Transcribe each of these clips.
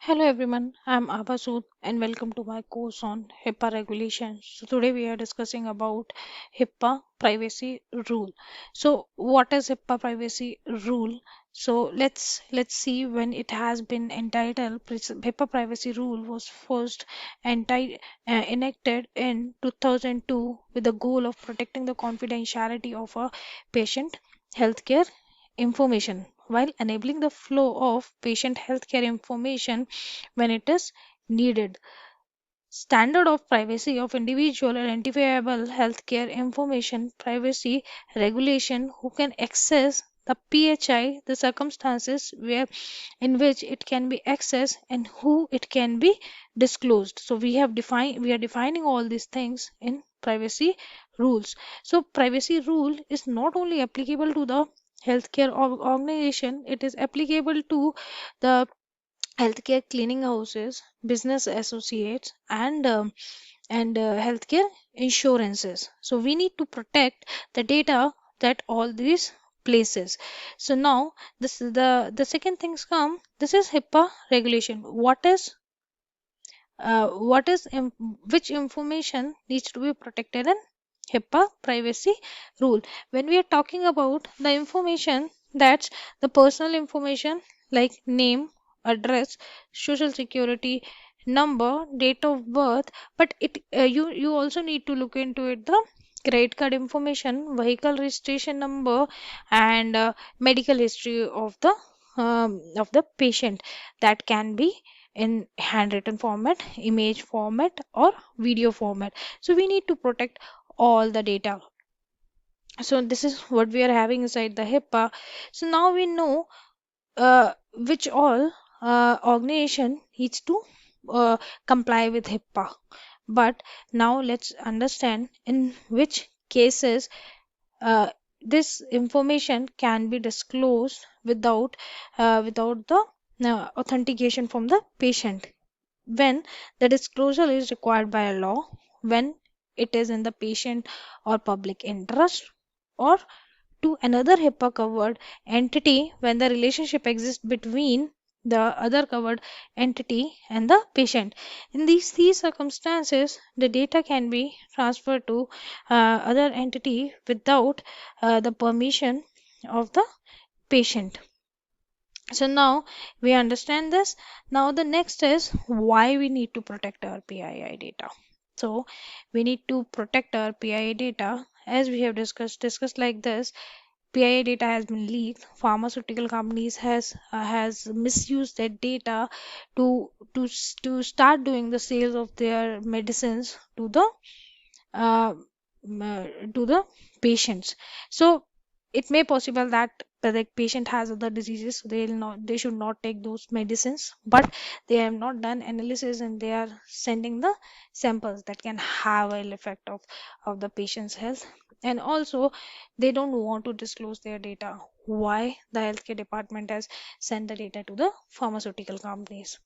Hello everyone, I'm Abasud and welcome to my course on HIPAA regulations. So today we are discussing about HIPAA Privacy Rule. So what is HIPAA Privacy Rule? So let's see when it has been entitled. HIPAA Privacy Rule was first enacted in 2002 with the goal of protecting the confidentiality of a patient healthcare information while enabling the flow of patient healthcare information when it is needed. Standard of privacy of individual identifiable healthcare information privacy regulation who can access the PHI, the circumstances where in which it can be accessed and who it can be disclosed. So we are defining all these things in privacy rules. So privacy rule is not only applicable to the healthcare organization, it is applicable to the healthcare cleaning houses, business associates, and healthcare insurances. So we need to protect the data that all these places. So now this is the second things come. This is HIPAA regulation. Which information needs to be protected in HIPAA privacy rule? When we are talking about the information, that's the personal information like name, address, social security number, date of birth, but you also need to look into it the credit card information, vehicle registration number, and medical history of the patient that can be in handwritten format, image format, or video format. So we need to protect all the data. So this is what we are having inside the HIPAA. So now we know which all organization needs to comply with HIPAA. But now let's understand in which cases uh, this information can be disclosed without the authentication from the patient. When the disclosure is required by a law, when it is in the patient or public interest, or to another HIPAA covered entity when the relationship exists between the other covered entity and the patient. In these circumstances, the data can be transferred to other entity without the permission of the patient. So now we understand this. Now the next is why we need to protect our PII data. So we need to protect our PII data as we have discussed like this. PII data has been leaked. Pharmaceutical companies has misused that data to start doing the sales of their medicines uh, to the patients. So it may possible that the patient has other diseases, so they should not take those medicines, but they have not done analysis and they are sending the samples that can have an effect of the patient's health. And also they don't want to disclose their data. Why? The healthcare department has sent the data to the pharmaceutical companies.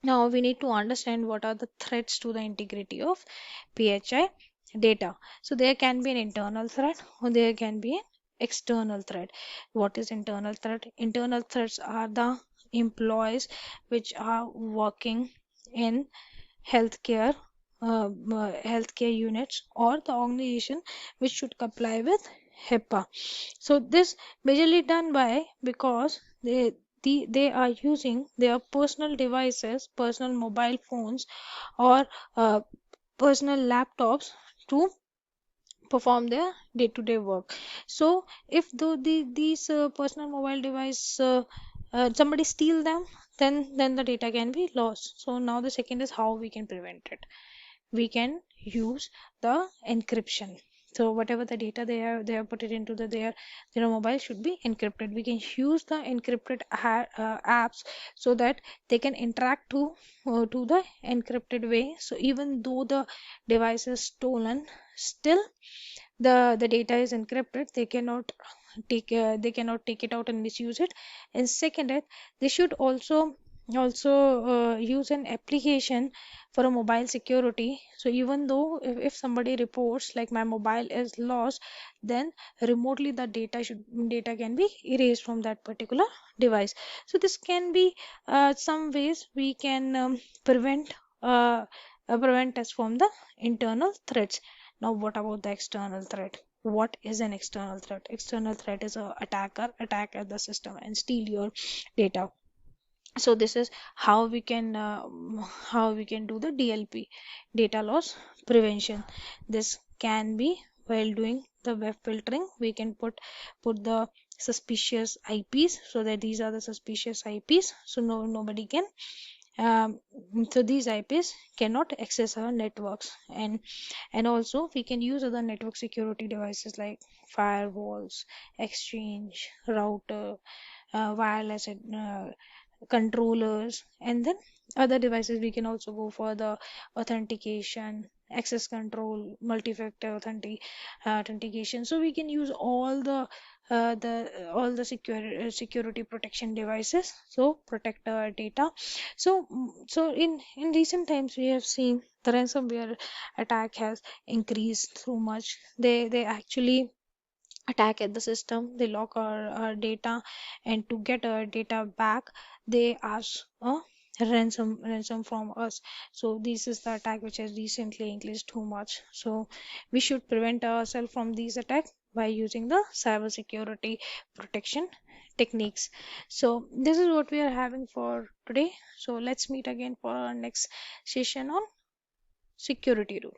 Now we need to understand what are the threats to the integrity of PHI data. So there can be an internal threat or there can be an external threat. What is internal threat? Internal threats are the employees which are working in healthcare healthcare units or the organization which should comply with HIPAA. So this majorly done by because they are using their personal devices, personal mobile phones, or personal laptops to perform their day-to-day work. So if these personal mobile device somebody steal them, then the data can be lost. So now the second is how we can prevent it. We can use the encryption. So whatever the data they have put it into their mobile should be encrypted. We can use the encrypted apps so that they can interact to the encrypted way. So even though the device is stolen, still the data is encrypted. They cannot take it out and misuse it. And second, they should also also use an application for a mobile security. So even though if somebody reports like my mobile is lost, then remotely the data can be erased from that particular device. So this can be some ways we can prevent us from the internal threats. Now what about the external threat? What is an external threat? External threat is a attacker attack at the system and steal your data. So this is how we can do the DLP, data loss prevention. This can be while doing the web filtering. We can put the suspicious IPs, so that these are the suspicious IPs, so nobody can um, so these IPs cannot access our networks. And also we can use other network security devices like firewalls, exchange router, wireless controllers, and then other devices. We can also go for the authentication, access control, multi-factor authentication. So we can use all the security protection devices, so protect our data. So in recent times we have seen the ransomware attack has increased so much. They actually attack at the system, they lock our data, and to get our data back they ask a ransom from us. So this is the attack which has recently increased too much. So we should prevent ourselves from these attacks by using the cyber security protection techniques. So this is what we are having for today. So let's meet again for our next session on security rule.